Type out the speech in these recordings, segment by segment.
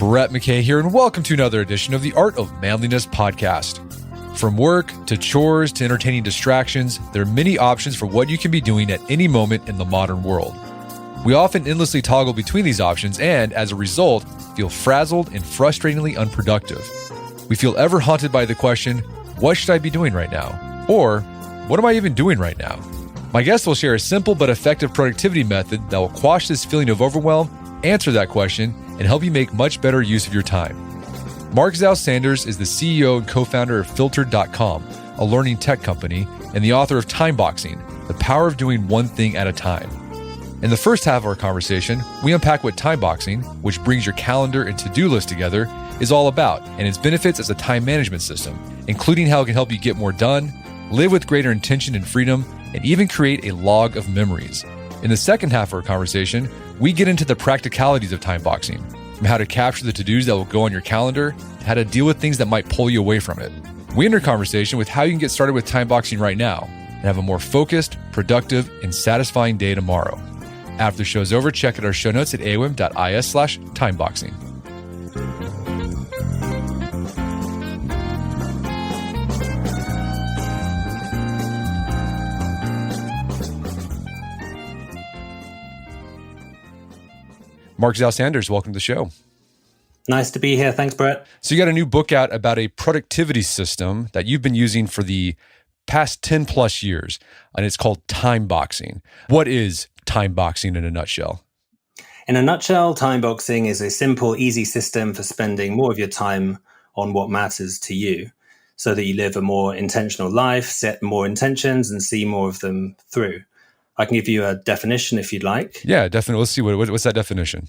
Brett McKay here, and welcome to another edition of the Art of Manliness podcast. From work to chores to entertaining distractions, there are many options for what you can be doing at any moment in the modern world. We often endlessly toggle between these options and, as a result, feel frazzled and frustratingly unproductive. We feel ever haunted by the question, what should I be doing right now? Or, what am I even doing right now? My guest will share a simple but effective productivity method that will quash this feeling of overwhelm, answer that question, and help you make much better use of your time. Marc Zao-Sanders is the CEO and co-founder of Filtered.com, a learning tech company, and the author of Timeboxing, The Power of Doing One Thing at a Time. In the first half of our conversation, we unpack what timeboxing, which brings your calendar and to-do list together, is all about and its benefits as a time management system, including how it can help you get more done, live with greater intention and freedom, and even create a log of memories. In the second half of our conversation, we get into the practicalities of timeboxing, from how to capture the to-dos that will go on your calendar, to how to deal with things that might pull you away from it. We end our conversation with how you can get started with timeboxing right now and have a more focused, productive, and satisfying day tomorrow. After the show's over, check out our show notes at aom.is/timeboxing. Marc Zao-Sanders, welcome to the show. Nice to be here. Thanks, Brett. So you got a new book out about a productivity system that you've been using for the past 10 plus years, and it's called Timeboxing. What is timeboxing in a nutshell? In a nutshell, timeboxing is a simple, easy system for spending more of your time on what matters to you so that you live a more intentional life, set more intentions, and see more of them through. I can give you a definition if you'd like. Yeah, definitely. Let's see. What's that definition?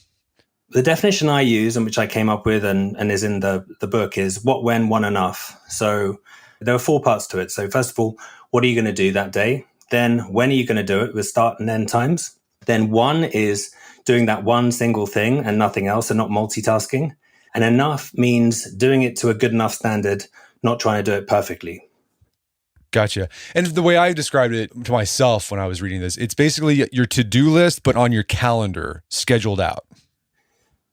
The definition I use and which I came up with and is in the book is what, when, when enough. So there are 4 parts to it. So first of all, what are you going to do that day? Then when are you going to do it with start and end times? Then one is doing that one single thing and nothing else and not multitasking. And enough means doing it to a good enough standard, not trying to do it perfectly. Gotcha. And the way I described it to myself when I was reading this, it's basically your to-do list, but on your calendar, scheduled out.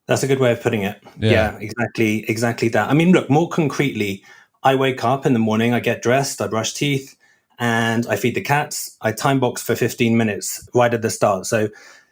That's a good way of putting it. Yeah, exactly that. I mean, look, more concretely, I wake up in the morning, I get dressed, I brush teeth, and I feed the cats. I time box for 15 minutes right at the start. So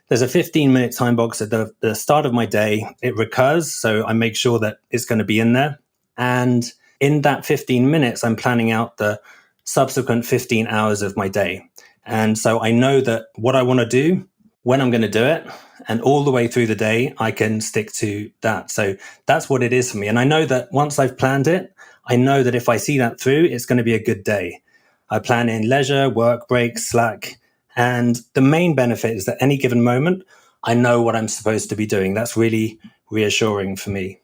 there's a 15-minute time box at the start of my day. It recurs, so I make sure that it's going to be in there. And in that 15 minutes, I'm planning out the subsequent 15 hours of my day. And so I know that what I want to do, when I'm going to do it, and all the way through the day, I can stick to that. So that's what it is for me. And I know that once I've planned it, I know that if I see that through, it's going to be a good day. I plan in leisure, work breaks, slack. And the main benefit is that any given moment, I know what I'm supposed to be doing. That's really reassuring for me.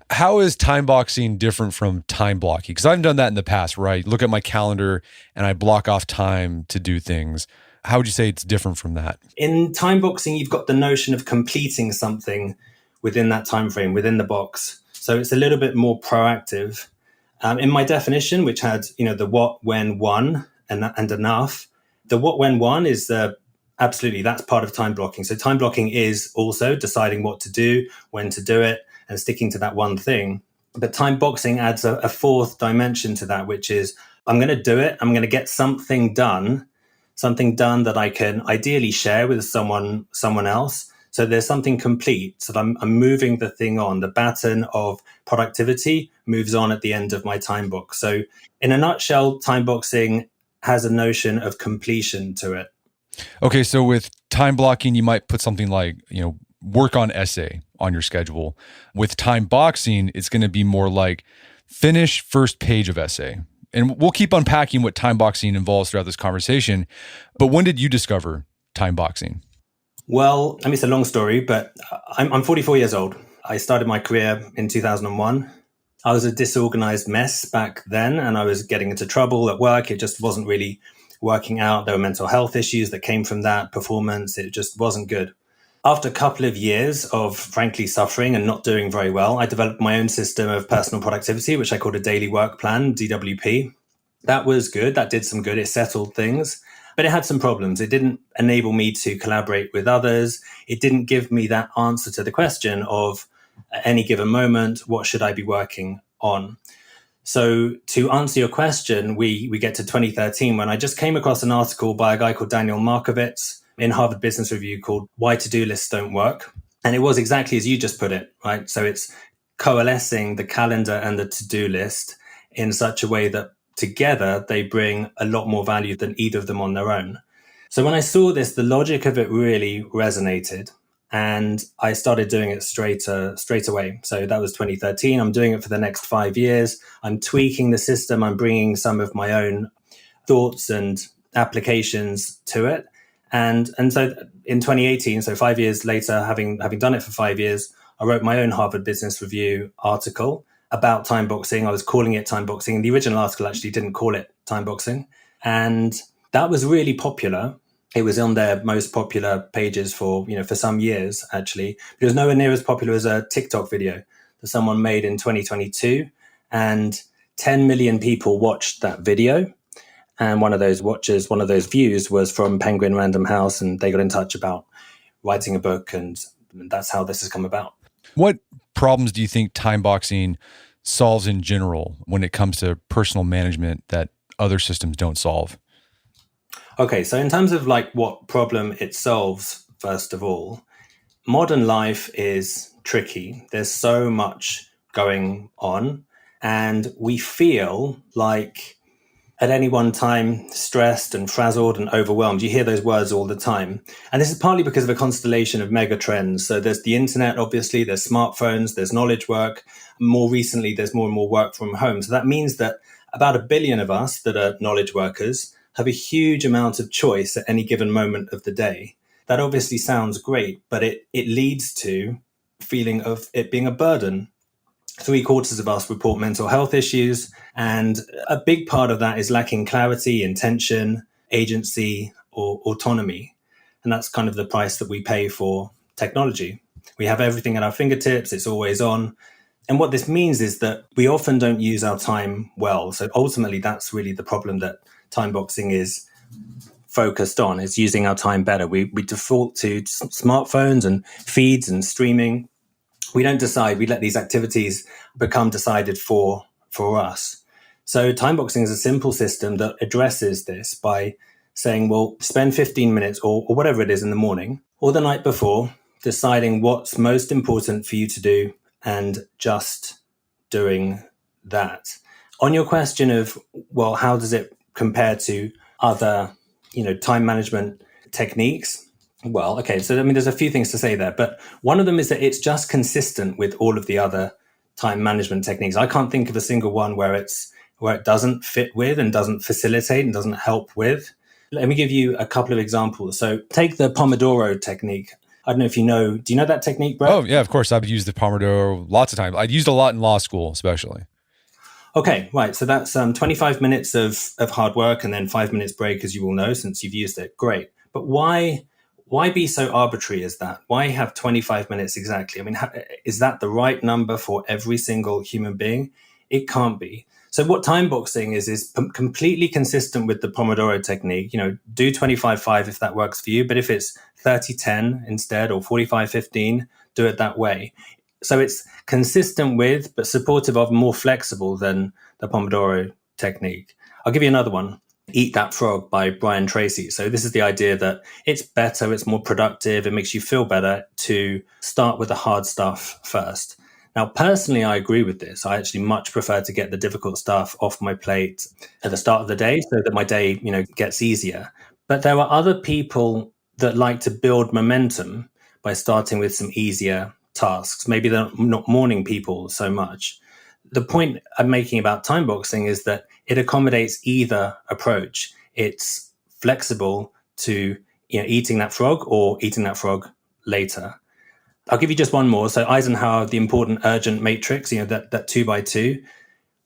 How is timeboxing different from time blocking? Because I've done that in the past, where I look at my calendar and I block off time to do things. How would you say it's different from that? In timeboxing, you've got the notion of completing something within that time frame, within the box. So it's a little bit more proactive. In my definition, which had the what, when, one, and enough, the what, when, one is absolutely that's part of time blocking. So time blocking is also deciding what to do, when to do it, and sticking to that one thing. But time boxing adds a 4th dimension to that, which is I'm going to do it. I'm going to get something done that I can ideally share with someone else. So there's something complete. So I'm moving the thing on. The baton of productivity moves on at the end of my time box. So in a nutshell, time boxing has a notion of completion to it. Okay, so with time blocking, you might put something like, work on essay on your schedule. With time boxing, it's going to be more like finish first page of essay. And we'll keep unpacking what time boxing involves throughout this conversation. But when did you discover time boxing? Well, I mean, it's a long story, but I'm 44 years old. I started my career in 2001. I was a disorganized mess back then, and I was getting into trouble at work. It just wasn't really working out. There were mental health issues that came from that, performance. It just wasn't good. After a couple of years of frankly suffering and not doing very well, I developed my own system of personal productivity, which I called a daily work plan, DWP. That was good. That did some good. It settled things. But it had some problems. It didn't enable me to collaborate with others. It didn't give me that answer to the question of at any given moment, what should I be working on? So to answer your question, we get to 2013 when I just came across an article by a guy called Daniel Markovits in Harvard Business Review called Why To-Do Lists Don't Work. And it was exactly as you just put it, right? So it's coalescing the calendar and the to-do list in such a way that together they bring a lot more value than either of them on their own. So when I saw this, the logic of it really resonated. And I started doing it straight away. So that was 2013. I'm doing it for the next 5 years. I'm tweaking the system. I'm bringing some of my own thoughts and applications to it. And so in 2018, so 5 years later, having done it for 5 years, I wrote my own Harvard Business Review article about timeboxing. I was calling it timeboxing. The original article actually didn't call it timeboxing. And that was really popular. It was on their most popular pages for some years, actually. But it was nowhere near as popular as a TikTok video that someone made in 2022. And 10 million people watched that video. And one of those views was from Penguin Random House. And they got in touch about writing a book. And that's how this has come about. What problems do you think timeboxing solves in general when it comes to personal management that other systems don't solve? Okay, so in terms of what problem it solves, first of all, modern life is tricky. There's so much going on, and we feel like at any one time stressed and frazzled and overwhelmed. You hear those words all the time. And this is partly because of a constellation of mega trends. So there's the internet, obviously, there's smartphones, there's knowledge work. More recently, there's more and more work from home. So that means that about 1 billion of us that are knowledge workers have a huge amount of choice at any given moment of the day. That obviously sounds great, but it leads to feeling of it being a burden. 3/4 of us report mental health issues, and a big part of that is lacking clarity, intention, agency, or autonomy. And that's kind of the price that we pay for technology. We have everything at our fingertips, it's always on. And what this means is that we often don't use our time well. So ultimately, that's really the problem that timeboxing is focused on, is using our time better. We default to smartphones and feeds and streaming. We don't decide. We let these activities become decided for us. So timeboxing is a simple system that addresses this by saying, well, spend 15 minutes or whatever it is in the morning or the night before, deciding what's most important for you to do and just doing that. On your question of, well, how does it compare to other, time management techniques? Well, okay, so there's a few things to say there, but one of them is that it's just consistent with all of the other time management techniques. I can't think of a single one where it doesn't fit with and doesn't facilitate and doesn't help with. Let me give you a couple of examples. So take the Pomodoro technique. I don't know if do you know that technique, Brett? Oh, yeah, of course. I've used the Pomodoro lots of times. I'd used a lot in law school, especially. Okay, right. So that's 25 minutes of hard work and then 5 minutes break, as you all know, since you've used it. Great. But why be so arbitrary as that? Why have 25 minutes exactly? Is that the right number for every single human being? It can't be. So what timeboxing is completely consistent with the Pomodoro technique. Do 25-5 if that works for you. But if it's 30-10 instead or 45-15, do it that way. So it's consistent with, but supportive of, more flexible than the Pomodoro technique. I'll give you another one. Eat That Frog by Brian Tracy. So this is the idea that it's better, it's more productive, it makes you feel better to start with the hard stuff first. Now, personally, I agree with this. I actually much prefer to get the difficult stuff off my plate at the start of the day so that my day, gets easier. But there are other people that like to build momentum by starting with some easier tasks. Maybe they're not morning people so much. The point I'm making about timeboxing is that it accommodates either approach. It's flexible to eating that frog or eating that frog later. I'll give you just one more. So Eisenhower, the important urgent matrix, that 2x2.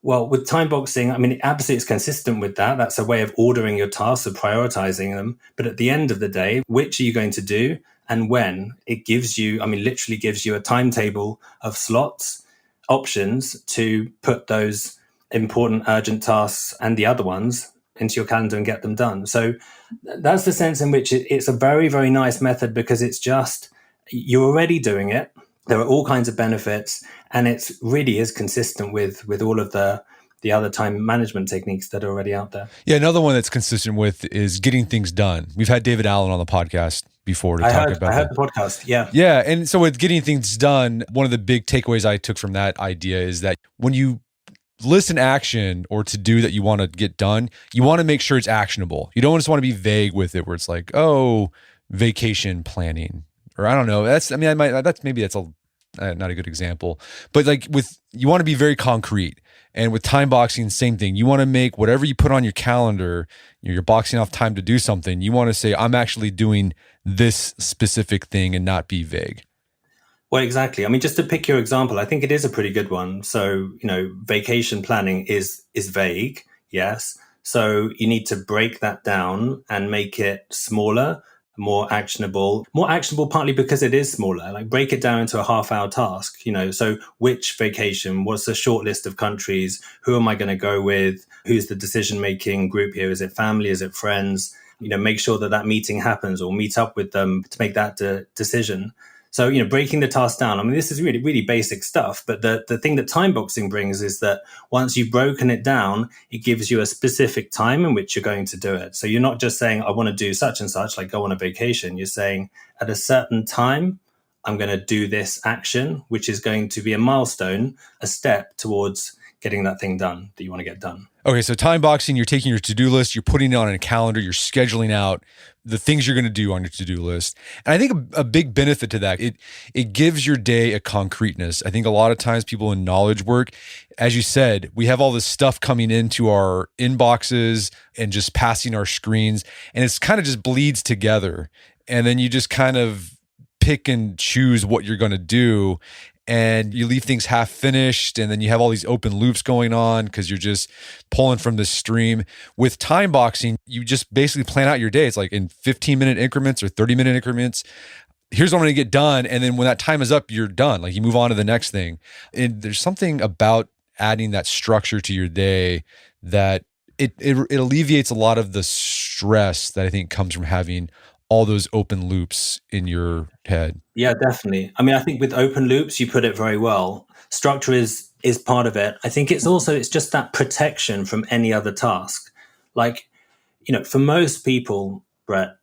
Well, with timeboxing, it absolutely is consistent with that. That's a way of ordering your tasks, of prioritizing them. But at the end of the day, which are you going to do and when? It gives you, literally gives you a timetable of slots, options to put those important urgent tasks and the other ones into your calendar and get them done. So that's the sense in which it's a very, very nice method, because it's just, you're already doing it. There are all kinds of benefits, and it really is consistent with all of the other time management techniques that are already out there. Yeah, another one that's consistent with is getting things done. We've had David Allen on the podcast before to talk about I heard that. the podcast, yeah. Yeah, and so with getting things done, one of the big takeaways I took from that idea is that when you list an action or to do that you want to get done, you want to make sure it's actionable. You don't just want to be vague with it where it's like, oh, vacation planning, or I don't know. That's not a good example, but like you want to be very concrete. And with time boxing, same thing. You want to make whatever you put on your calendar, you're boxing off time to do something. You want to say, I'm actually doing this specific thing and not be vague. Well, exactly. I mean, just to pick your example, I think it is a pretty good one. So, vacation planning is vague. Yes. So you need to break that down and make it smaller, more actionable partly because it is smaller. Like break it down into a half-hour task, so which vacation, what's the short list of countries, who am I going to go with, who's the decision-making group here, is it family, is it friends, make sure that meeting happens or meet up with them to make that decision. So, breaking the task down, I mean, this is really, really basic stuff. But the thing that time boxing brings is that once you've broken it down, it gives you a specific time in which you're going to do it. So you're not just saying, I want to do such and such, like go on a vacation. You're saying at a certain time, I'm going to do this action, which is going to be a milestone, a step towards getting that thing done that you want to get done. Okay, so time boxing, you're taking your to-do list, you're putting it on a calendar, you're scheduling out the things you're going to do on your to-do list. And I think a big benefit to that, it gives your day a concreteness. I think a lot of times people in knowledge work, as you said, we have all this stuff coming into our inboxes and just passing our screens, and it's kind of just bleeds together. And then you just kind of pick and choose what you're going to do. And you leave things half finished, and then you have all these open loops going on because you're just pulling from the stream. With time boxing, you just basically plan out your day. It's like in 15-minute increments or 30-minute increments. Here's what I'm going to get done. And then when that time is up, you're done. Like you move on to the next thing. And there's something about adding that structure to your day that it alleviates a lot of the stress that I think comes from having all those open loops in your head. Yeah, definitely. I mean, I think with open loops, you put it very well. Structure is part of it. I think it's just that protection from any other task. Like, for most people, Brett,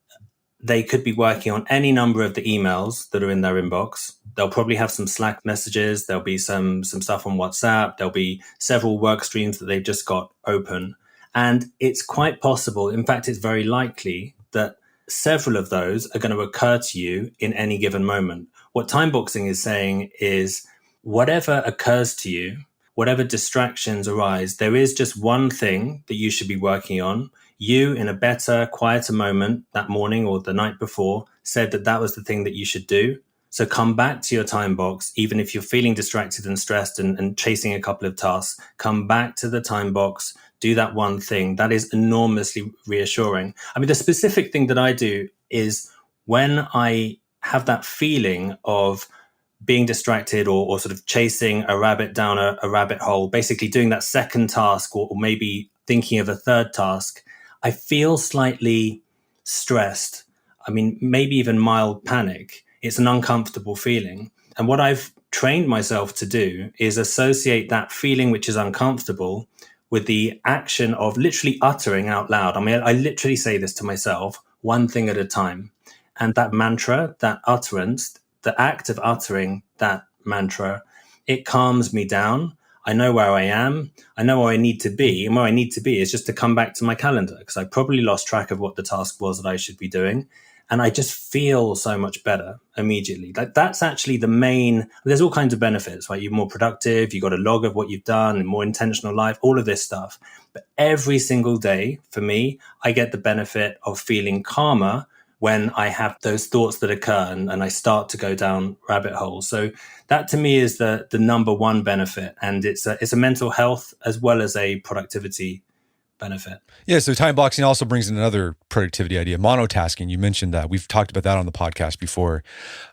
they could be working on any number of the emails that are in their inbox. They'll probably have some Slack messages. There'll be some stuff on WhatsApp. There'll be several work streams that they've just got open. And it's quite possible, in fact, it's very likely that several of those are going to occur to you in any given moment. What time boxing is saying is whatever occurs to you, whatever distractions arise, there is just one thing that you should be working on. You, in a better, quieter moment that morning or the night before, said that was the thing that you should do. So come back to your time box, even if you're feeling distracted and stressed and chasing a couple of tasks, come back to the time box, do that one thing. That is enormously reassuring. I mean, the specific thing that I do is when I have that feeling of being distracted or sort of chasing a rabbit down a rabbit hole, basically doing that second task or maybe thinking of a third task, I feel slightly stressed. I mean, maybe even mild panic. It's an uncomfortable feeling. And what I've trained myself to do is associate that feeling, which is uncomfortable, with the action of literally uttering out loud. I mean, I literally say this to myself, one thing at a time. And that mantra, that utterance, the act of uttering that mantra, it calms me down. I know where I am. I know where I need to be. And where I need to be is just to come back to my calendar because I probably lost track of what the task was that I should be doing. And I just feel so much better immediately. Like that's actually the main, there's all kinds of benefits, right? You're more productive, you got a log of what you've done, more intentional life, all of this stuff. But every single day for me, I get the benefit of feeling calmer when I have those thoughts that occur and I start to go down rabbit holes. So that to me is the number one benefit. And it's a mental health as well as a productivity benefit. Yeah, so time boxing also brings in another productivity idea, monotasking. You mentioned that. We've talked about that on the podcast before.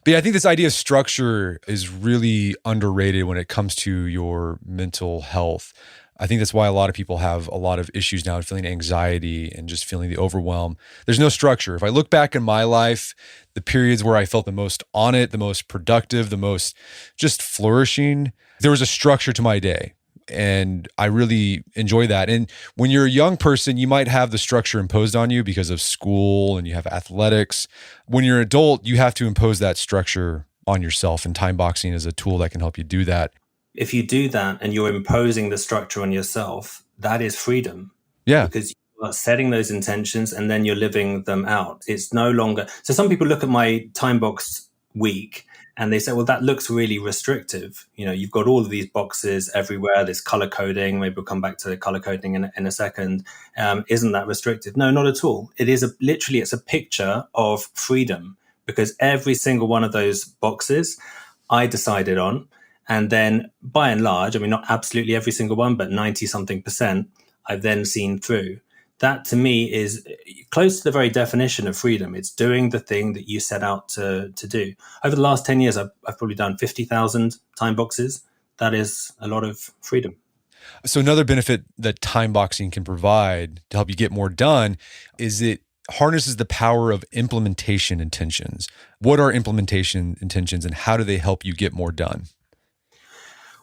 But yeah, I think this idea of structure is really underrated when it comes to your mental health. I think that's why a lot of people have a lot of issues now, feeling anxiety and just feeling the overwhelm. There's no structure. If I look back in my life, the periods where I felt the most on it, the most productive, the most just flourishing, there was a structure to my day. And I really enjoy that. And when you're a young person, you might have the structure imposed on you because of school and you have athletics. When you're an adult, you have to impose that structure on yourself. And time boxing is a tool that can help you do that. If you do that and you're imposing the structure on yourself, that is freedom. Yeah. Because you are setting those intentions and then you're living them out. It's no longer. So some people look at my time box week and they say, well, that looks really restrictive. You know, you've got all of these boxes everywhere, this color coding. Maybe we'll come back to the color coding in a second. Isn't that restrictive? No, not at all. It is literally, it's a picture of freedom, because every single one of those boxes I decided on. And then by and large, I mean, not absolutely every single one, but 90 something percent, I've then seen through. That to me is close to the very definition of freedom. It's doing the thing that you set out to do. Over the last 10 years, I've probably done 50,000 time boxes. That is a lot of freedom. So another benefit that time boxing can provide to help you get more done is it harnesses the power of implementation intentions. What are implementation intentions and how do they help you get more done?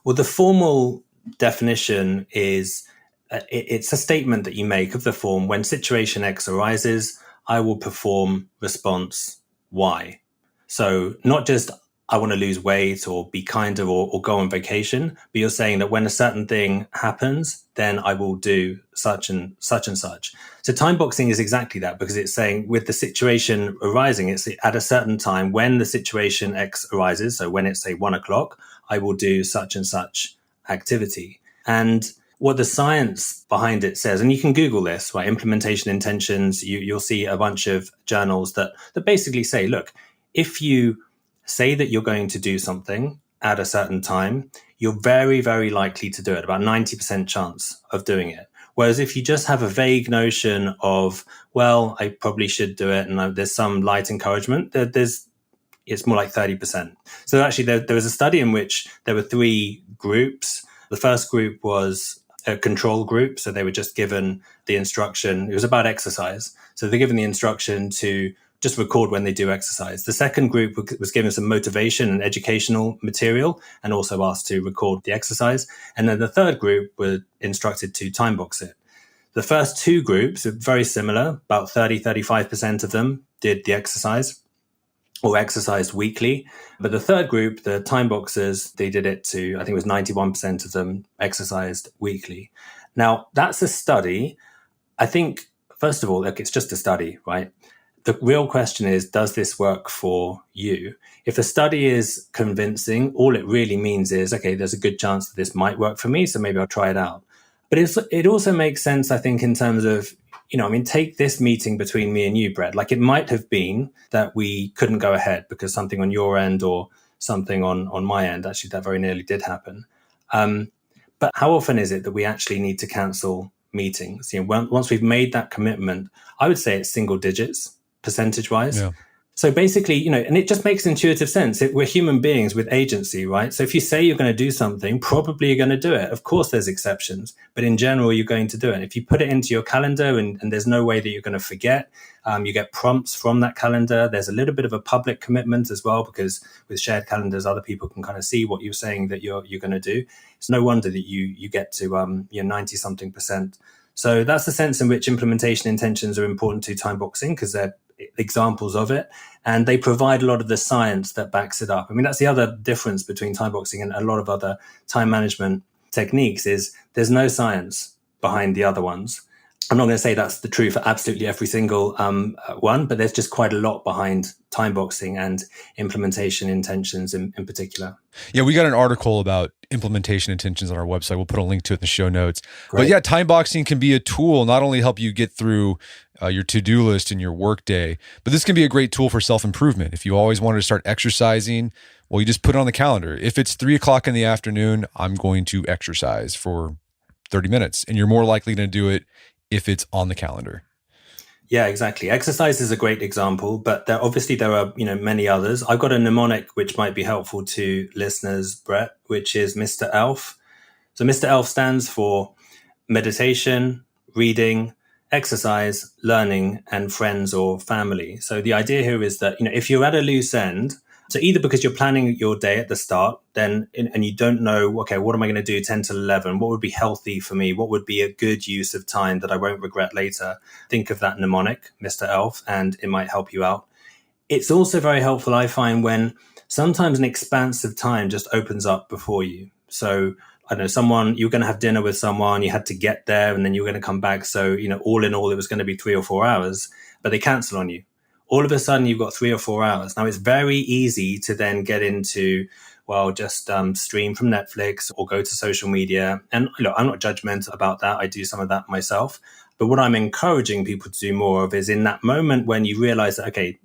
Well, the formal definition is it's a statement that you make of the form: when situation X arises, I will perform response Y. So not just I want to lose weight or be kinder or go on vacation, but you're saying that when a certain thing happens, then I will do such and such and such. So time boxing is exactly that, because it's saying with the situation arising, it's at a certain time when the situation X arises. So when it's say 1 o'clock, I will do such and such activity. And what the science behind it says, and you can Google this, right? Implementation intentions, you'll see a bunch of journals that basically say, look, if you say that you're going to do something at a certain time, you're very, very likely to do it, about 90% chance of doing it. Whereas if you just have a vague notion of, well, I probably should do it, and there's some light encouragement, it's more like 30%. So actually there was a study in which there were 3 groups. The first group was a control group. So they were just given the instruction. It was about exercise. So they're given the instruction to just record when they do exercise. The second group was given some motivation and educational material and also asked to record the exercise. And then the third group were instructed to time box it. The first 2 groups are very similar. About 35% of them did the exercise or exercised weekly. But the third group, the time boxers, they did it to, I think it was 91% of them exercised weekly. Now, that's a study. I think, first of all, look, it's just a study, right? The real question is, does this work for you? If a study is convincing, all it really means is, okay, there's a good chance that this might work for me, so maybe I'll try it out. But it also makes sense, I think, in terms of, take this meeting between me and you, Brett. Like, it might have been that we couldn't go ahead because something on your end or something on my end. Actually, that very nearly did happen. But how often is it that we actually need to cancel meetings? Once we've made that commitment, I would say it's single digits, percentage-wise. Yeah. So basically, and it just makes intuitive sense. We're human beings with agency, right? So if you say you're going to do something, probably you're going to do it. Of course, there's exceptions, but in general, you're going to do it. If you put it into your calendar and there's no way that you're going to forget, you get prompts from that calendar. There's a little bit of a public commitment as well, because with shared calendars, other people can kind of see what you're saying that you're going to do. It's no wonder that you get to 90 something percent. So that's the sense in which implementation intentions are important to time boxing, because they're examples of it, and they provide a lot of the science that backs it up. I mean, that's the other difference between time boxing and a lot of other time management techniques, is there's no science behind the other ones. I'm not going to say that's the true for absolutely every single one, but there's just quite a lot behind time boxing and implementation intentions in particular. Yeah, we got an article about implementation intentions on our website. We'll put a link to it in the show notes. Great. But yeah, time boxing can be a tool, not only help you get through your to-do list and your work day, but this can be a great tool for self-improvement. If you always wanted to start exercising, well, you just put it on the calendar. If it's 3:00 in the afternoon, I'm going to exercise for 30 minutes. And you're more likely to do it if it's on the calendar. Yeah, exactly. Exercise is a great example, but there are many others. I've got a mnemonic which might be helpful to listeners, Brett, which is Mr. Elf. So Mr. Elf stands for meditation, reading, exercise, learning, and friends or family. So the idea here is that, if you're at a loose end, so either because you're planning your day at the start, then, and you don't know, okay, what am I going to do 10 to 11? What would be healthy for me? What would be a good use of time that I won't regret later? Think of that mnemonic, Mr. Elf, and it might help you out. It's also very helpful, I find, when sometimes an expanse of time just opens up before you. So I don't know, you're going to have dinner with someone, you had to get there and then you were going to come back. So, all in all, it was going to be 3 or 4 hours, but they cancel on you. All of a sudden, you've got 3 or 4 hours. Now, it's very easy to then get into, just stream from Netflix or go to social media. And look, I'm not judgmental about that. I do some of that myself. But what I'm encouraging people to do more of is in that moment when you realize that, okay,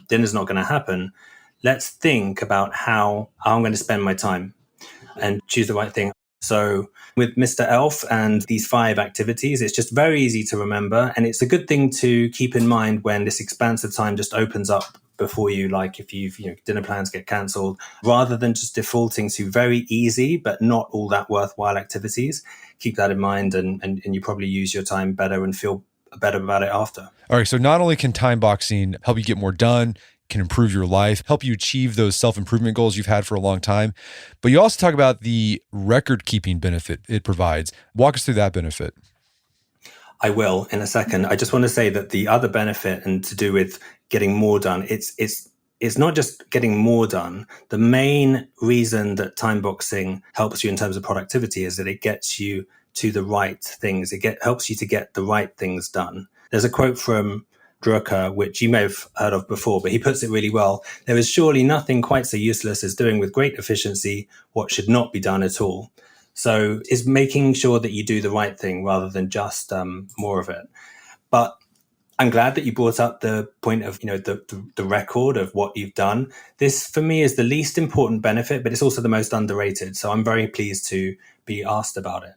dinner's not going to happen, let's think about how I'm going to spend my time and choose the right thing. So with Mr. Elf and these 5 activities, it's just very easy to remember. And it's a good thing to keep in mind when this expansive time just opens up before you, like if dinner plans get cancelled, rather than just defaulting to very easy, but not all that worthwhile activities. Keep that in mind and you probably use your time better and feel better about it after. All right. So not only can time boxing help you get more done, can improve your life, help you achieve those self-improvement goals you've had for a long time, but you also talk about the record-keeping benefit it provides. Walk us through that benefit. I will in a second. I just want to say that the other benefit, and to do with getting more done, it's not just getting more done. The main reason that time boxing helps you in terms of productivity is that it gets you to the right things. It helps you to get the right things done. There's a quote from Drucker, which you may have heard of before, but he puts it really well. There is surely nothing quite so useless as doing with great efficiency what should not be done at all. So it's making sure that you do the right thing rather than just more of it. But I'm glad that you brought up the point of, the record of what you've done. This, for me, is the least important benefit, but it's also the most underrated. So I'm very pleased to be asked about it.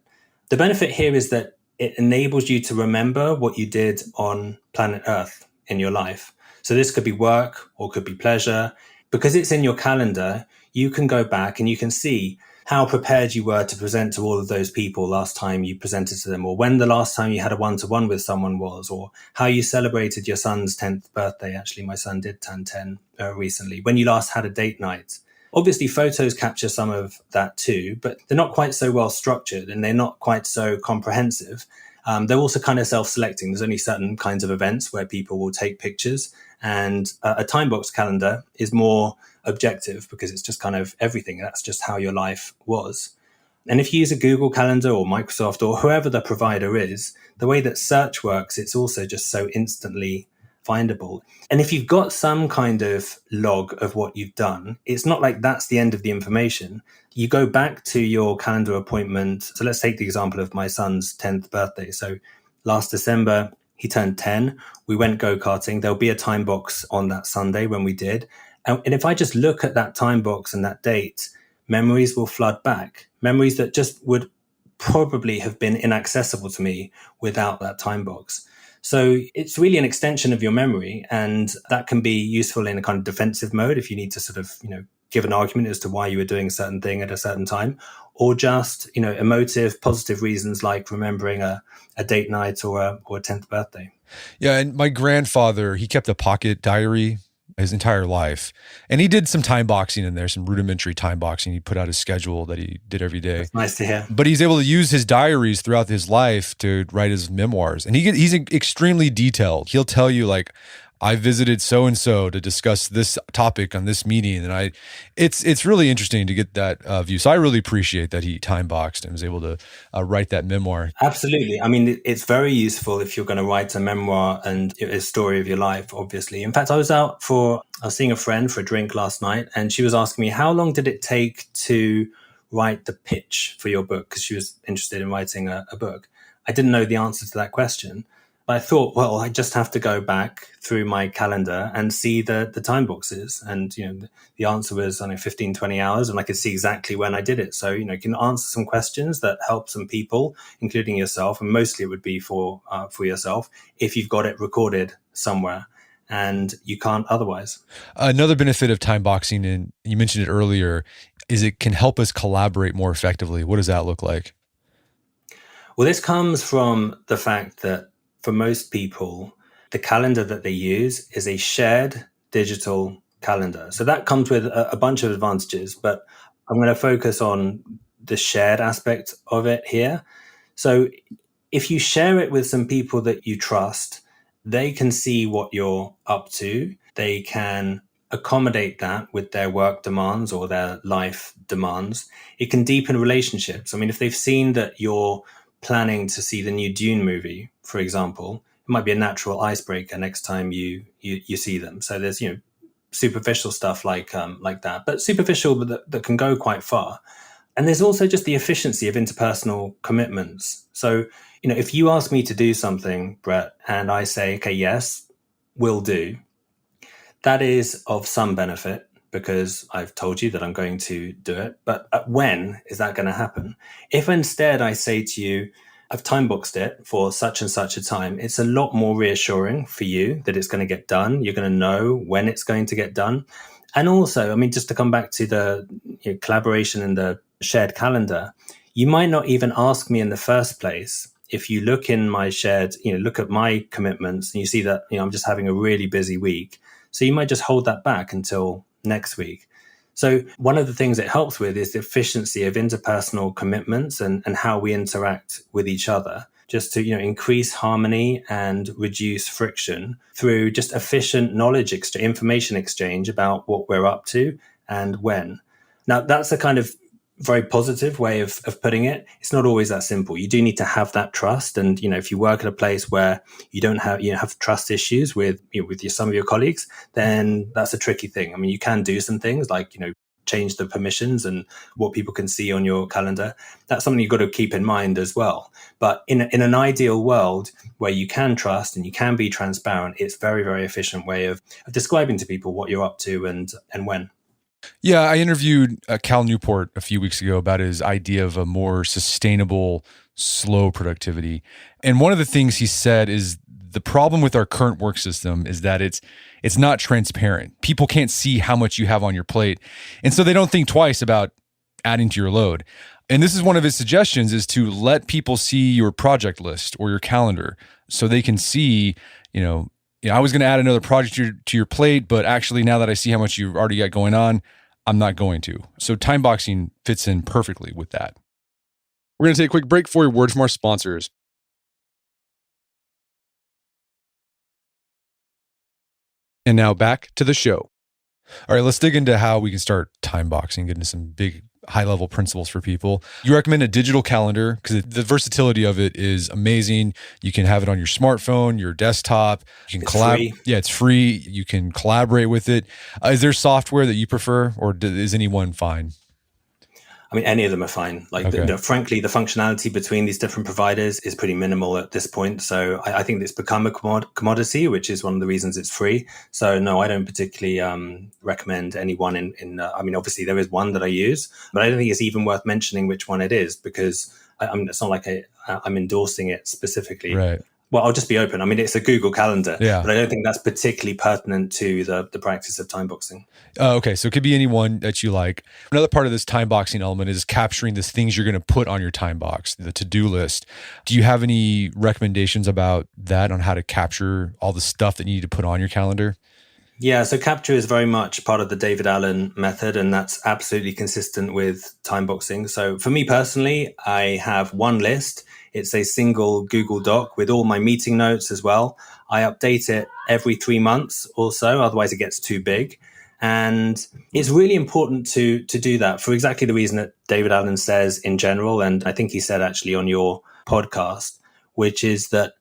The benefit here is that it enables you to remember what you did on planet Earth in your life. So this could be work or could be pleasure. Because it's in your calendar, you can go back and you can see how prepared you were to present to all of those people last time you presented to them, or when the last time you had a one-to-one with someone was, or how you celebrated your son's 10th birthday. Actually, my son did turn 10 recently. When you last had a date night. Obviously, photos capture some of that too, but they're not quite so well structured and they're not quite so comprehensive. They're also kind of self-selecting. There's only certain kinds of events where people will take pictures, and a time box calendar is more objective because it's just kind of everything. That's just how your life was. And if you use a Google Calendar or Microsoft or whoever the provider is, the way that search works, it's also just so instantly findable. And if you've got some kind of log of what you've done, it's not like that's the end of the information. You go back to your calendar appointment. So let's take the example of my son's 10th birthday. So last December, he turned 10. We went go-karting. There'll be a time box on that Sunday when we did. And if I just look at that time box and that date, memories will flood back. Memories that just would probably have been inaccessible to me without that time box. So it's really an extension of your memory, and that can be useful in a kind of defensive mode if you need to sort of, give an argument as to why you were doing a certain thing at a certain time, or just, emotive, positive reasons like remembering a date night or a 10th birthday. Yeah. And my grandfather, he kept a pocket diary his entire life. And he did some time boxing in there, some rudimentary time boxing. He put out a schedule that he did every day. That's nice to hear. But he's able to use his diaries throughout his life to write his memoirs. And he's extremely detailed. He'll tell you like, I visited so-and-so to discuss this topic on this meeting. And it's really interesting to get that view. So I really appreciate that he time boxed and was able to write that memoir. Absolutely. I mean, it's very useful if you're going to write a memoir and a story of your life, obviously. In fact, I was seeing a friend for a drink last night, and she was asking me, how long did it take to write the pitch for your book? Because she was interested in writing a book. I didn't know the answer to that question. I thought, well, I just have to go back through my calendar and see the time boxes. And, the answer was, 15, 20 hours. And I could see exactly when I did it. So, you can answer some questions that help some people, including yourself. And mostly it would be for yourself if you've got it recorded somewhere and you can't otherwise. Another benefit of time boxing, and you mentioned it earlier, is it can help us collaborate more effectively. What does that look like? Well, this comes from the fact that for most people, the calendar that they use is a shared digital calendar. So that comes with a bunch of advantages, but I'm going to focus on the shared aspect of it here. So if you share it with some people that you trust, they can see what you're up to. They can accommodate that with their work demands or their life demands. It can deepen relationships. I mean, if they've seen that you're planning to see the new Dune movie, for example, it might be a natural icebreaker next time you see them. So there's, superficial stuff like that, but superficial, but that can go quite far. And there's also just the efficiency of interpersonal commitments. So, if you ask me to do something, Brett, and I say, okay, yes, will do, that is of some benefit because I've told you that I'm going to do it. But when is that going to happen? If instead I say to you, I've time boxed it for such and such a time, it's a lot more reassuring for you that it's going to get done. You're going to know when it's going to get done. And also, I mean, just to come back to the collaboration and the shared calendar, you might not even ask me in the first place. If you look in my shared, look at my commitments and you see that, I'm just having a really busy week. So you might just hold that back until next week. So one of the things it helps with is the efficiency of interpersonal commitments and how we interact with each other, just to increase harmony and reduce friction through just efficient knowledge information exchange about what we're up to and when. Now, that's a kind of very positive way of putting it. It's not always that simple. You do need to have that trust. And, if you work at a place where you don't have trust issues with some of your colleagues, then that's a tricky thing. I mean, you can do some things like, change the permissions and what people can see on your calendar. That's something you've got to keep in mind as well. But in an ideal world where you can trust and you can be transparent, it's a very, very efficient way of describing to people what you're up to and when. Yeah, I interviewed Cal Newport a few weeks ago about his idea of a more sustainable, slow productivity. And one of the things he said is the problem with our current work system is that it's not transparent. People can't see how much you have on your plate. And so they don't think twice about adding to your load. And this is one of his suggestions, is to let people see your project list or your calendar so they can see, I was going to add another project to your plate, but actually now that I see how much you've already got going on, I'm not going to. So Timeboxing fits in perfectly with that. We're going to take a quick break for a word from our sponsors. And now back to the show. All right, let's dig into how we can start timeboxing, get into some big high-level principles for people. You recommend a digital calendar because the versatility of it is amazing. You can have it on your smartphone, your desktop. You can collaborate. Yeah, it's free. You can collaborate with it. Is there software that you prefer, or is anyone fine? I mean, any of them are fine. Frankly, the functionality between these different providers is pretty minimal at this point. So I think it's become a commodity, which is one of the reasons it's free. So no, I don't particularly recommend any one I mean, obviously there is one that I use, but I don't think it's even worth mentioning which one it is because it's not like I'm endorsing it specifically. Right. Well, I'll just be open. I mean, it's a Google Calendar, yeah, but I don't think that's particularly pertinent to the practice of timeboxing. Okay, so it could be anyone that you like. Another part of this timeboxing element is capturing the things you're going to put on your time box, the to-do list. Do you have any recommendations about that on how to capture all the stuff that you need to put on your calendar? Yeah, so capture is very much part of the David Allen method, and that's absolutely consistent with timeboxing. So for me personally, I have one list. It's a single Google Doc with all my meeting notes as well. I update it every 3 months or so, otherwise it gets too big. And it's really important to do that for exactly the reason that David Allen says in general, and I think he said actually on your podcast, which is that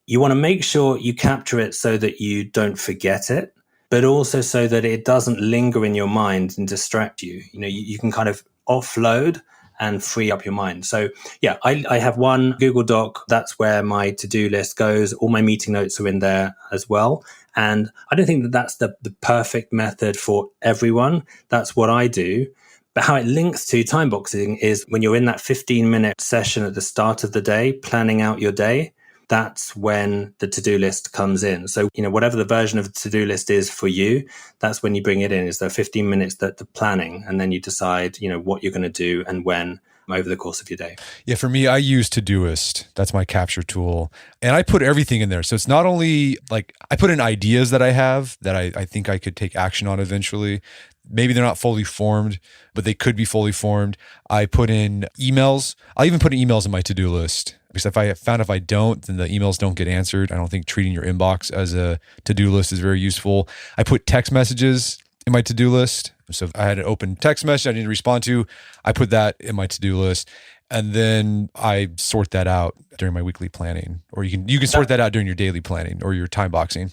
you want to make sure you capture it so that you don't forget it, but also so that it doesn't linger in your mind and distract you. You can kind of offload and free up your mind. So yeah, I have one Google Doc. That's where my to-do list goes. All my meeting notes are in there as well. And I don't think that that's the perfect method for everyone. That's what I do. But how it links to timeboxing is when you're in that 15-minute session at the start of the day, planning out your day, that's when the to-do list comes in. So, whatever the version of the to-do list is for you, that's when you bring it in. Is the 15 minutes that the planning, and then you decide, what you're going to do and when. over the course of your day. Yeah, for me, I use Todoist. That's my capture tool. And I put everything in there. So it's not only like I put in ideas that I have that I think I could take action on eventually. Maybe they're not fully formed, but they could be fully formed. I put in emails. I'll even put emails in my to-do list because if I don't, then the emails don't get answered. I don't think treating your inbox as a to-do list is very useful. I put text messages in my to-do list. So if I had an open text message I need to respond to, I put that in my to-do list. And then I sort that out during my weekly planning. Or you can sort that out during your daily planning or your time boxing.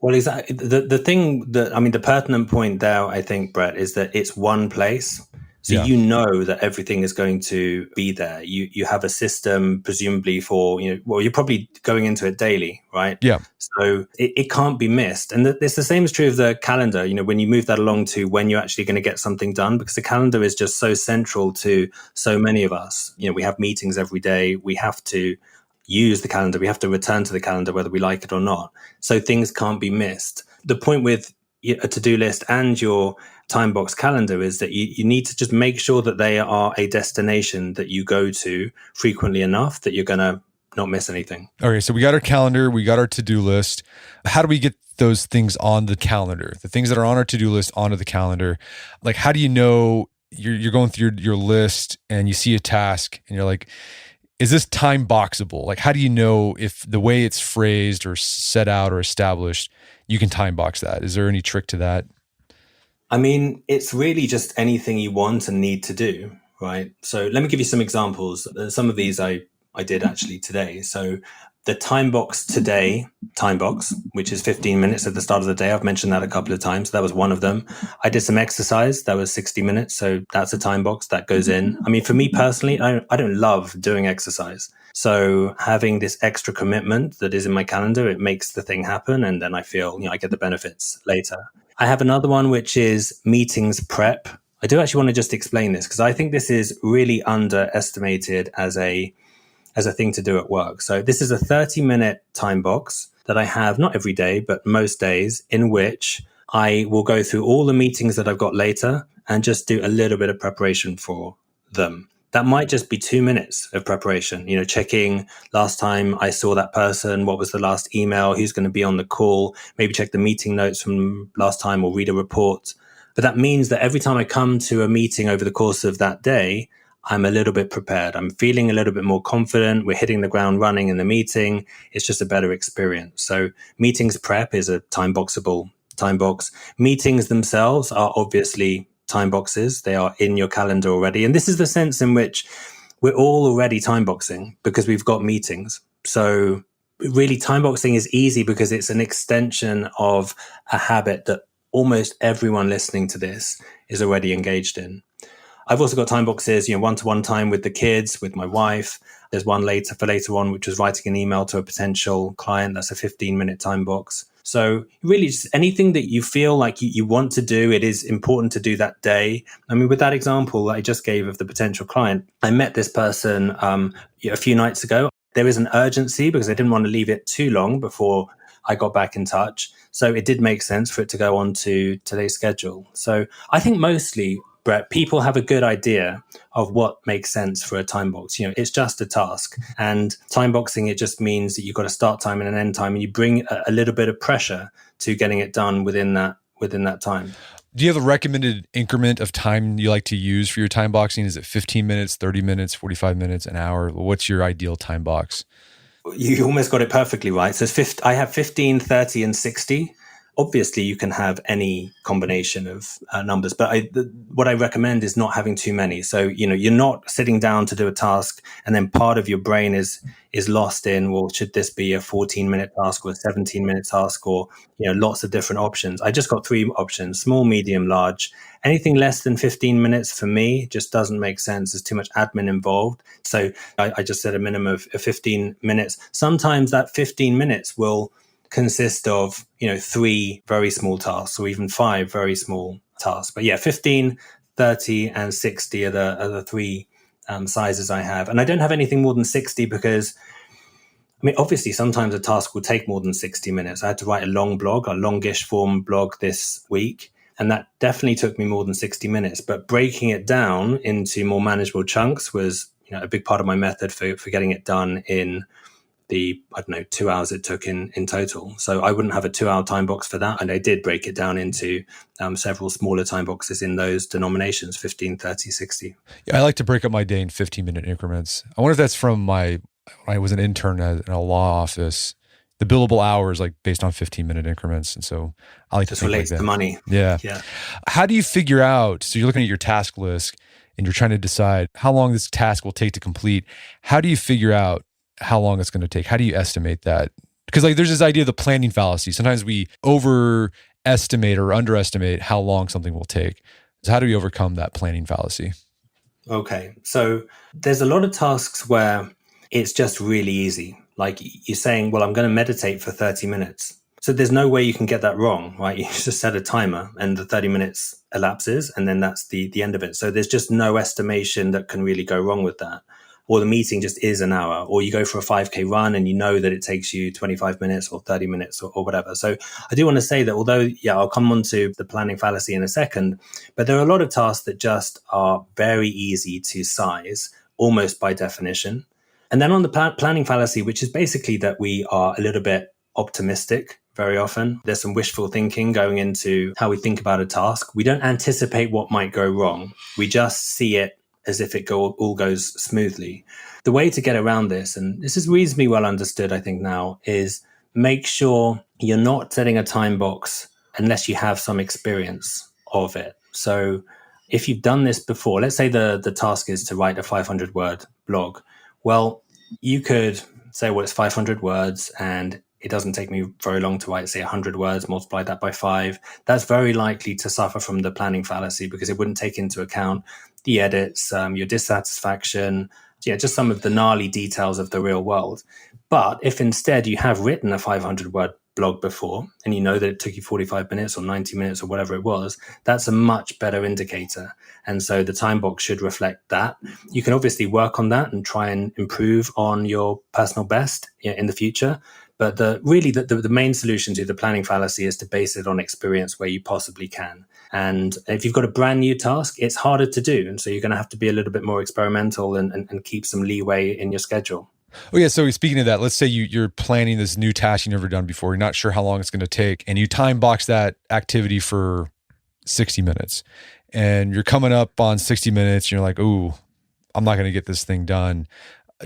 Well, exactly. The pertinent point there, I think, Brett, is that it's one place. So you know that everything is going to be there. You have a system, presumably for, you're probably going into it daily, right? Yeah. So it can't be missed. And it's the same is true of the calendar, when you move that along to when you're actually going to get something done, because the calendar is just so central to so many of us. We have meetings every day. We have to use the calendar. We have to return to the calendar, whether we like it or not. So things can't be missed. The point with a to-do list and your Timebox calendar is that you need to just make sure that they are a destination that you go to frequently enough that you're going to not miss anything. Okay, so we got our calendar, we got our to-do list. How do we get those things on the calendar? The things that are on our to-do list onto the calendar. Like, how do you know you're going through your list and you see a task and you're like, is this time boxable? Like, how do you know if the way it's phrased or set out or established, you can time box that? Is there any trick to that? I mean, it's really just anything you want and need to do, right? So let me give you some examples. Some of these I did actually today. So the Timebox today, Timebox, which is 15 minutes at the start of the day. I've mentioned that a couple of times. That was one of them. I did some exercise. That was 60 minutes. So that's a Timebox that goes in. I mean, for me personally, I don't love doing exercise. So having this extra commitment that is in my calendar, it makes the thing happen. And then I feel, I get the benefits later. I have another one, which is meetings prep. I do actually want to just explain this because I think this is really underestimated as a thing to do at work. So this is a 30-minute time box that I have, not every day, but most days, in which I will go through all the meetings that I've got later and just do a little bit of preparation for them. That might just be 2 minutes of preparation, checking last time I saw that person, what was the last email, who's going to be on the call, maybe check the meeting notes from last time or read a report. But that means that every time I come to a meeting over the course of that day, I'm a little bit prepared. I'm feeling a little bit more confident. We're hitting the ground running in the meeting. It's just a better experience. So meetings prep is a time-boxable time box. Meetings themselves are obviously time boxes. They are in your calendar already. And this is the sense in which we're all already time boxing because we've got meetings. So really time boxing is easy because it's an extension of a habit that almost everyone listening to this is already engaged in. I've also got time boxes, one-to-one time with the kids, with my wife. There's one later on, which was writing an email to a potential client. That's a 15-minute time box. So really just anything that you feel like you want to do, it is important to do that day. I mean, with that example that I just gave of the potential client, I met this person a few nights ago. There is an urgency because I didn't want to leave it too long before I got back in touch. So it did make sense for it to go on to today's schedule. So I think mostly, Brett, people have a good idea of what makes sense for a time box. It's just a task. And time boxing, it just means that you've got a start time and an end time, and you bring a little bit of pressure to getting it done within that time. Do you have a recommended increment of time you like to use for your time boxing? Is it 15 minutes, 30 minutes, 45 minutes, an hour? What's your ideal time box? You almost got it perfectly right. So I have 15, 30, and 60. Obviously, you can have any combination of numbers, but what I recommend is not having too many. So, you're not sitting down to do a task and then part of your brain is lost in, well, should this be a 14-minute task or a 17-minute task or, lots of different options. I just got 3 options: small, medium, large. Anything less than 15 minutes for me just doesn't make sense. There's too much admin involved. So I just said a minimum of 15 minutes. Sometimes that 15 minutes will consist of 3 very small tasks or even 5 very small tasks. But 15, 30, and 60 are the 3 sizes I have. And I don't have anything more than 60 because, obviously sometimes a task will take more than 60 minutes. I had to write a long blog, a longish form blog this week. And that definitely took me more than 60 minutes. But breaking it down into more manageable chunks was, a big part of my method for getting it done in the, 2 hours it took in total. So I wouldn't have a 2 hour time box for that. And I did break it down into several smaller time boxes in those denominations, 15, 30, 60. Yeah, I like to break up my day in 15-minute increments. I wonder if that's from when I was an intern in a law office. The billable hours like based on 15-minute increments. And so I like just to think relates like that. to money. Yeah. Yeah. How do you figure out, so you're looking at your task list and you're trying to decide how long this task will take to complete. How do you figure out how long it's going to take? How do you estimate that? Because there's this idea of the planning fallacy. Sometimes we overestimate or underestimate how long something will take. So how do we overcome that planning fallacy? Okay. So there's a lot of tasks where it's just really easy. Like you're saying, well, I'm going to meditate for 30 minutes. So there's no way you can get that wrong, right? You just set a timer and the 30 minutes elapses and then that's the end of it. So there's just no estimation that can really go wrong with that. Or the meeting just is an hour, or you go for a 5K run and you know that it takes you 25 minutes or 30 minutes or whatever. So I do want to say that although, I'll come on to the planning fallacy in a second, but there are a lot of tasks that just are very easy to size, almost by definition. And then on the planning fallacy, which is basically that we are a little bit optimistic very often. There's some wishful thinking going into how we think about a task. We don't anticipate what might go wrong. We just see it as if it all goes smoothly. The way to get around this, and this is reasonably well understood, I think now, is make sure you're not setting a time box unless you have some experience of it. So if you've done this before, let's say the task is to write a 500-word blog. Well, you could say, well, it's 500 words and it doesn't take me very long to write, say 100 words, multiply that by 5. That's very likely to suffer from the planning fallacy because it wouldn't take into account the edits, your dissatisfaction, just some of the gnarly details of the real world. But if instead you have written a 500-word blog before and you know that it took you 45 minutes or 90 minutes or whatever it was, that's a much better indicator. And so the time box should reflect that. You can obviously work on that and try and improve on your personal best in the future. But the main solution to the planning fallacy is to base it on experience where you possibly can. And if you've got a brand new task, it's harder to do. And so you're going to have to be a little bit more experimental and keep some leeway in your schedule. Oh yeah. So speaking of that, let's say you're planning this new task you've never done before. You're not sure how long it's going to take, and you time box that activity for 60 minutes. And you're coming up on 60 minutes. And you're like, ooh, I'm not going to get this thing done.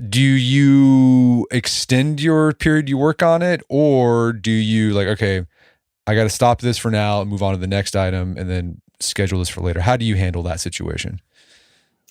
Do you extend your period you work on it, or do you okay, I got to stop this for now and move on to the next item and then schedule this for later? How do you handle that situation?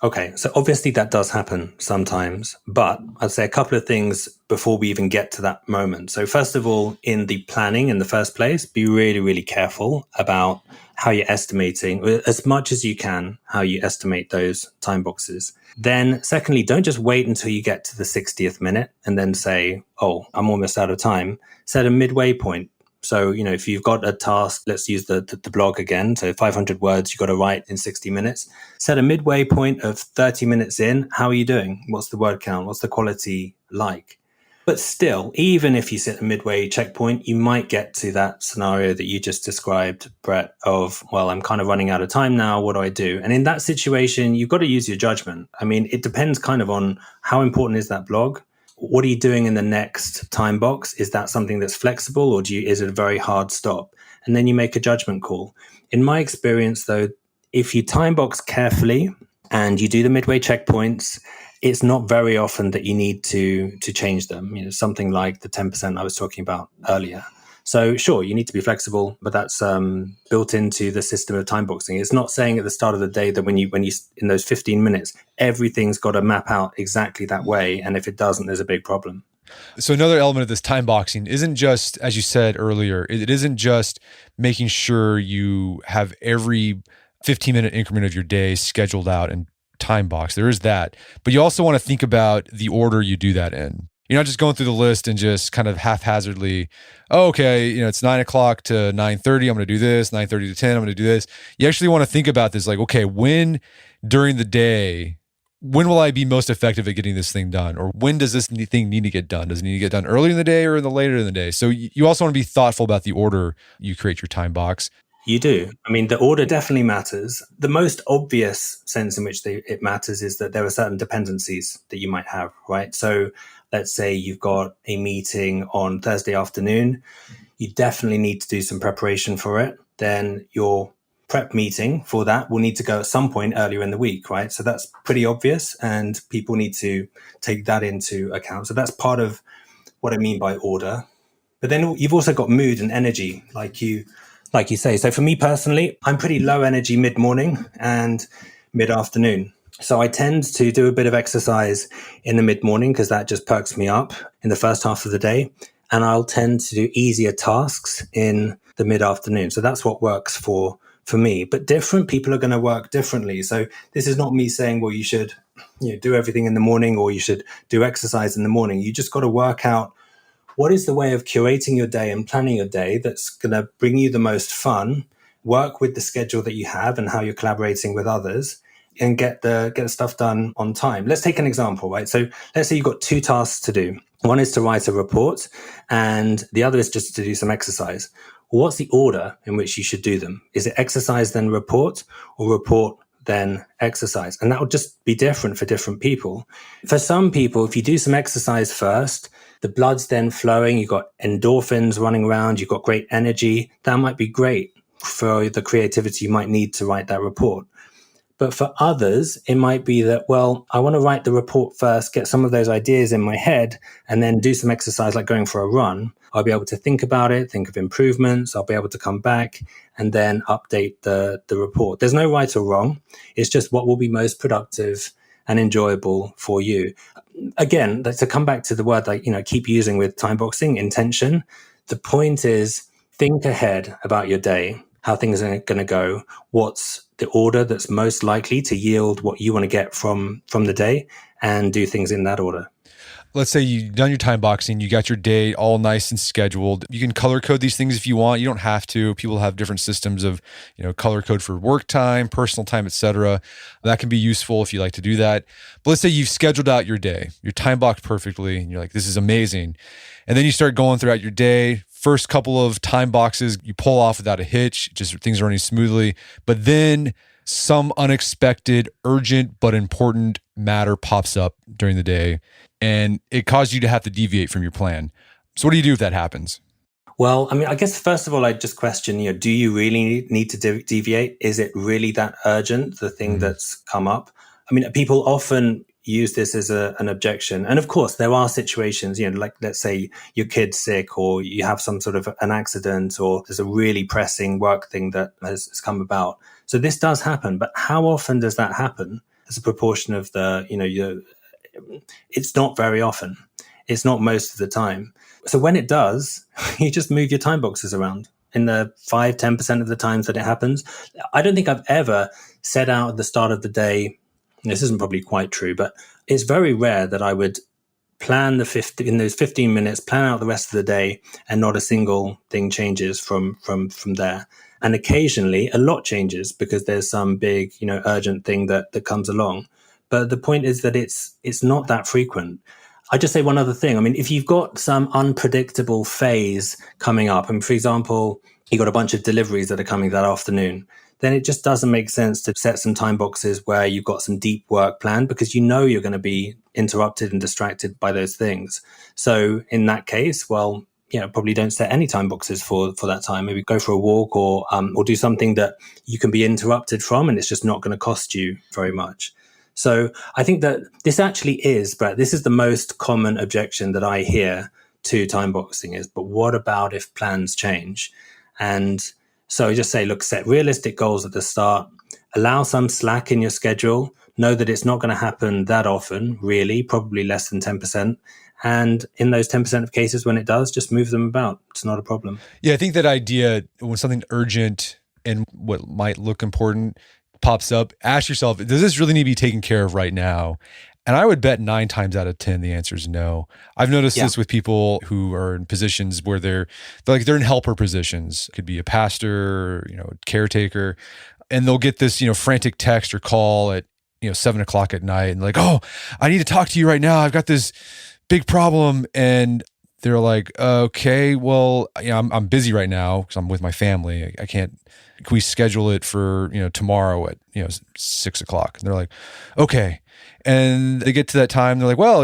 Okay, so obviously that does happen sometimes, but I'd say a couple of things before we even get to that moment. So first of all, in the planning in the first place, be really, really careful about how you're estimating, as much as you can, how you estimate those time boxes. Then secondly, don't just wait until you get to the 60th minute and then say, oh, I'm almost out of time. Set a midway point. So, if you've got a task, let's use the blog again. So 500 words you've got to write in 60 minutes. Set a midway point of 30 minutes in. How are you doing? What's the word count? What's the quality like? But still, even if you set a midway checkpoint, you might get to that scenario that you just described, Brett, of, well, I'm kind of running out of time now. What do I do? And in that situation, you've got to use your judgment. I mean, it depends kind of on how important is that blog. What are you doing in the next time box? Is that something that's flexible, or is it a very hard stop? And then you make a judgment call. In my experience, though, if you time box carefully and you do the midway checkpoints, it's not very often that you need to change them. Something like the 10% I was talking about earlier. So sure, you need to be flexible, but that's built into the system of time boxing. It's not saying at the start of the day that when you in those 15 minutes, everything's got to map out exactly that way. And if it doesn't, there's a big problem. So another element of this time boxing isn't just, as you said earlier, it isn't just making sure you have every 15-minute increment of your day scheduled out and time box. There is that. But you also want to think about the order you do that in. You're not just going through the list and just kind of haphazardly, it's 9 o'clock to 9:30, I'm going to do this, 9:30 to 10, I'm going to do this. You actually want to think about this like, okay, when during the day, when will I be most effective at getting this thing done? Or when does this thing need to get done? Does it need to get done early in the day or later in the day? So you also want to be thoughtful about the order you create your time box. You do. I mean, the order definitely matters. The most obvious sense in which it matters is that there are certain dependencies that you might have, right? So let's say you've got a meeting on Thursday afternoon. You definitely need to do some preparation for it. Then your prep meeting for that will need to go at some point earlier in the week, right? So that's pretty obvious, and people need to take that into account. So that's part of what I mean by order. But then you've also got mood and energy, like you say. So for me personally, I'm pretty low energy mid-morning and mid-afternoon. So I tend to do a bit of exercise in the mid-morning because that just perks me up in the first half of the day. And I'll tend to do easier tasks in the mid-afternoon. So that's what works for me. But different people are going to work differently. So this is not me saying, well, you should do everything in the morning or you should do exercise in the morning. You just got to work out what is the way of curating your day and planning your day that's going to bring you the most fun, work with the schedule that you have and how you're collaborating with others, and get the stuff done on time. Let's take an example, right? So let's say you've got 2 tasks to do. One is to write a report and the other is just to do some exercise. What's the order in which you should do them? Is it exercise then report, or report then exercise? And that will just be different for different people. For some people, if you do some exercise first, the blood's then flowing, you've got endorphins running around, you've got great energy. That might be great for the creativity you might need to write that report. But for others, it might be that, well, I want to write the report first, get some of those ideas in my head, and then do some exercise like going for a run. I'll be able to think about it, think of improvements. I'll be able to come back and then update the report. There's no right or wrong. It's just what will be most productive and enjoyable for you. Again, to come back to the word I keep using with time boxing, intention. The point is, think ahead about your day, how things are going to go, what's the order that's most likely to yield what you want to get from the day, and do things in that order. Let's say you've done your time boxing, you got your day all nice and scheduled. You can color code these things if you want. You don't have to. People have different systems of, color code for work time, personal time, etc. That can be useful if you like to do that. But let's say you've scheduled out your day, you're time boxed perfectly, and you're like, this is amazing. And then you start going throughout your day. First couple of time boxes, you pull off without a hitch, just things are running smoothly. But then some unexpected, urgent, but important matter pops up during the day, and it caused you to have to deviate from your plan. So what do you do if that happens? Well, I mean, I guess first of all, I'd just question, do you really need to deviate? Is it really that urgent, the thing that's come up? I mean, people often use this as an objection. And of course, there are situations, like let's say your kid's sick or you have some sort of an accident or there's a really pressing work thing that has come about. So this does happen. But how often does that happen as a proportion of it's not very often. It's not most of the time. So when it does, you just move your time boxes around. In the 5-10% of the times that it happens, I don't think I've ever set out at the start of the day. This isn't probably quite true, but it's very rare that I would plan in those 15 minutes, plan out the rest of the day, and not a single thing changes from there. And occasionally a lot changes because there's some big, urgent thing that comes along. But the point is that it's not that frequent. I just say one other thing. I mean, if you've got some unpredictable phase coming up, and for example, you've got a bunch of deliveries that are coming that afternoon, then it just doesn't make sense to set some time boxes where you've got some deep work planned because you're going to be interrupted and distracted by those things. So in that case, well, probably don't set any time boxes for that time. Maybe go for a walk or do something that you can be interrupted from, and it's just not going to cost you very much. So I think that this actually is, Brett, this is the most common objection that I hear to time boxing is, but what about if plans change? And so I just say, look, set realistic goals at the start, allow some slack in your schedule, know that it's not going to happen that often, really, probably less than 10%. And in those 10% of cases, when it does, just move them about. It's not a problem. Yeah, I think that idea, when something urgent and what might look important pops up, ask yourself, does this really need to be taken care of right now? And I would bet 9 times out of 10, the answer is no. I've noticed this with people who are in positions where they're in helper positions. It could be a pastor, caretaker, and they'll get this, frantic text or call at, 7:00 at night and like, oh, I need to talk to you right now. I've got this big problem. And they're like, okay, well, I'm busy right now because I'm with my family. I can't, can we schedule it for, tomorrow at, 6:00? And they're like, okay. And they get to that time. They're like, well,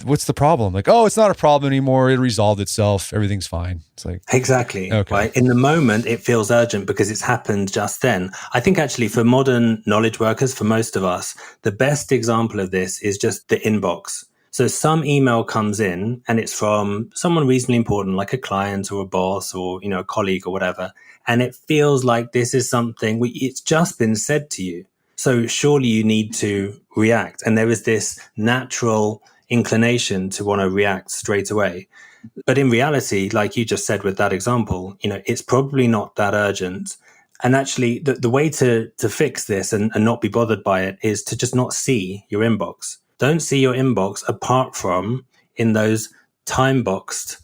what's the problem? Like, oh, it's not a problem anymore. It resolved itself. Everything's fine. It's like, exactly. okay. Right. In the moment, it feels urgent because it's happened just then. I think actually for modern knowledge workers, for most of us, the best example of this is just the inbox. So some email comes in and it's from someone reasonably important, like a client or a boss or, a colleague or whatever. And it feels like this is something it's just been said to you. So surely you need to react. And there is this natural inclination to want to react straight away. But in reality, like you just said with that example, it's probably not that urgent. And actually, the way to fix this and not be bothered by it is to just not see your inbox. Don't see your inbox apart from in those time-boxed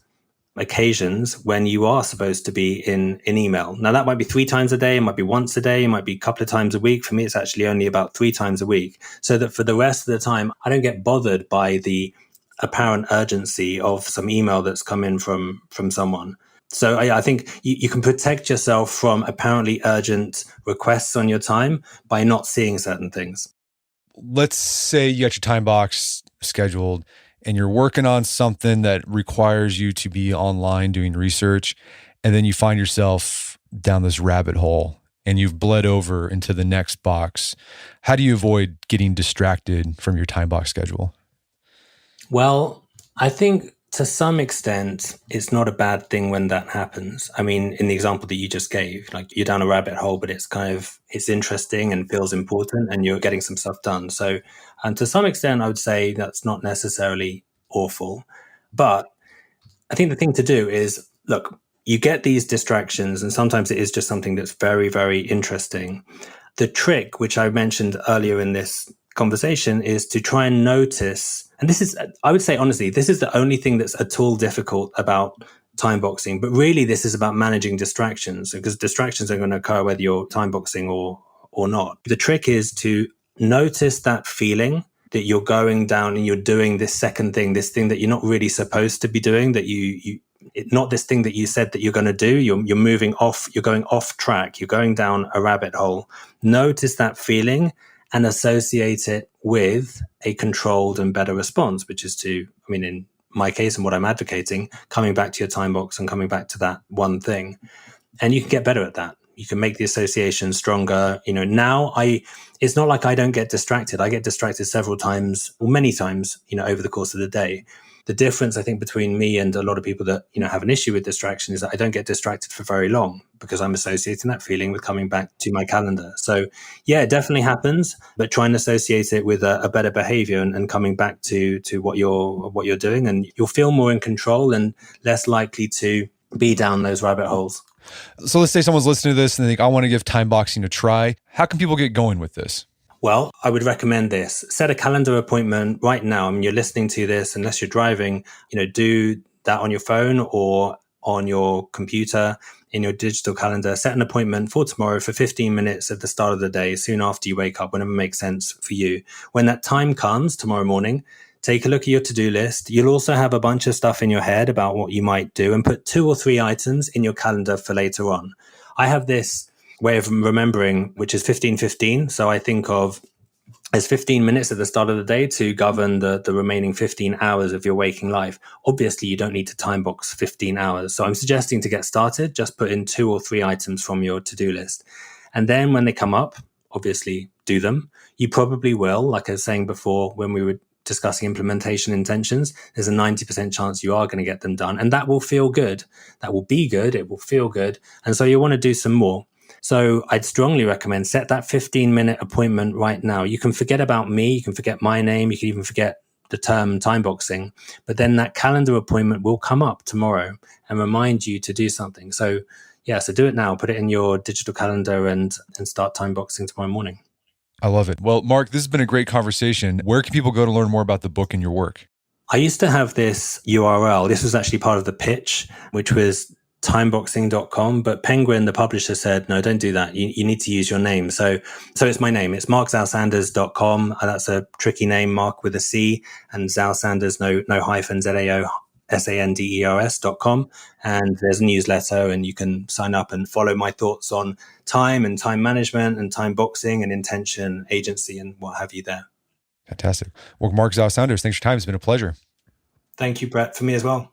occasions when you are supposed to be in email. Now, that might be 3 times a day. It might be once a day. It might be a couple of times a week. For me, it's actually only about 3 times a week. So that for the rest of the time, I don't get bothered by the apparent urgency of some email that's come in from someone. So I think you can protect yourself from apparently urgent requests on your time by not seeing certain things. Let's say you got your time box scheduled and you're working on something that requires you to be online doing research, and then you find yourself down this rabbit hole and you've bled over into the next box. How do you avoid getting distracted from your time box schedule? Well, I think to some extent, it's not a bad thing when that happens. I mean, in the example that you just gave, like you're down a rabbit hole, but it's interesting and feels important and you're getting some stuff done. So, and to some extent, I would say that's not necessarily awful. But I think the thing to do is, look, you get these distractions and sometimes it is just something that's very, very interesting. The trick, which I mentioned earlier in this conversation, is to try and notice. And this is, I would say, honestly, this is the only thing that's at all difficult about time boxing. But really, this is about managing distractions, because distractions are going to occur whether you're time boxing or not. The trick is to notice that feeling that you're going down and you're doing this second thing, this thing that you're not really supposed to be doing, that not this thing that you said that you're going to do. You're moving off, you're going off track, you're going down a rabbit hole. Notice that feeling and associate it with a controlled and better response, which is in my case and what I'm advocating, coming back to your time box and coming back to that one thing. And you can get better at that. You can make the association stronger. Now it's not like I don't get distracted. I get distracted several times or many times, over the course of the day. The difference, I think, between me and a lot of people that, have an issue with distraction is that I don't get distracted for very long because I'm associating that feeling with coming back to my calendar. So yeah, it definitely happens, but try and associate it with a better behavior and coming back to what you're doing, and you'll feel more in control and less likely to be down those rabbit holes. So let's say someone's listening to this and they think, I want to give time boxing a try. How can people get going with this? Well, I would recommend this. Set a calendar appointment right now. I mean, you're listening to this, unless you're driving, do that on your phone or on your computer in your digital calendar. Set an appointment for tomorrow for 15 minutes at the start of the day, soon after you wake up, whenever it makes sense for you. When that time comes tomorrow morning, take a look at your to-do list. You'll also have a bunch of stuff in your head about what you might do, and put 2 or 3 items in your calendar for later on. I have this way of remembering, which is 15-15. So I think of as 15 minutes at the start of the day to govern the remaining 15 hours of your waking life. Obviously, you don't need to time box 15 hours. So I'm suggesting to get started, just put in 2 or 3 items from your to-do list. And then when they come up, obviously do them. You probably will, like I was saying before, when we were discussing implementation intentions, there's a 90% chance you are going to get them done. And that will feel good. That will be good. It will feel good. And so you want to do some more. So I'd strongly recommend set that 15-minute appointment right now. You can forget about me. You can forget my name. You can even forget the term time boxing. But then that calendar appointment will come up tomorrow and remind you to do something. So yeah, so do it now. Put it in your digital calendar and start time boxing tomorrow morning. I love it. Well, Marc, this has been a great conversation. Where can people go to learn more about the book and your work? I used to have this URL. This was actually part of the pitch, which was timeboxing.com, but Penguin, the publisher, said, no, don't do that. You need to use your name. So it's my name. It's marczao-sanders.com. That's a tricky name, Marc with a C, and Zao-Sanders, no hyphen, ZAO Sanders.com. And there's a newsletter, and you can sign up and follow my thoughts on time and time management and time boxing and intention, agency, and what have you there. Fantastic. Well, Marc Zao-Sanders, thanks for your time. It's been a pleasure. Thank you, Brett, for me as well.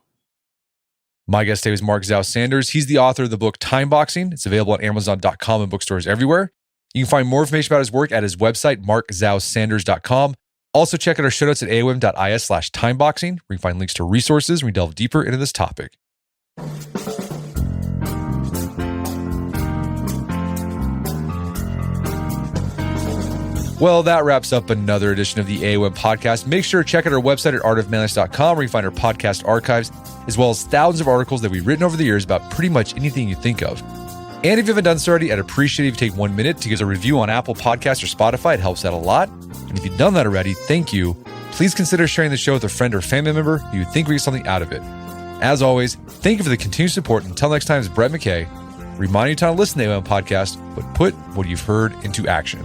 My guest today was Marc Zao-Sanders. He's the author of the book Timeboxing. It's available on Amazon.com and bookstores everywhere. You can find more information about his work at his website, marczao-sanders.com. Also, check out our show notes at aom.is/timeboxing, where you can find links to resources when we delve deeper into this topic. Well, that wraps up another edition of the AOM podcast. Make sure to check out our website at artofmanliness.com, where you can find our podcast archives, as well as thousands of articles that we've written over the years about pretty much anything you think of. And if you haven't done so already, I'd appreciate it if you take 1 minute to give us a review on Apple Podcasts or Spotify. It helps out a lot. And if you've done that already, thank you. Please consider sharing the show with a friend or family member who you think we get something out of it. As always, thank you for the continued support. Until next time, it's Brett McKay, reminding you to not listen to the AOM podcast, but put what you've heard into action.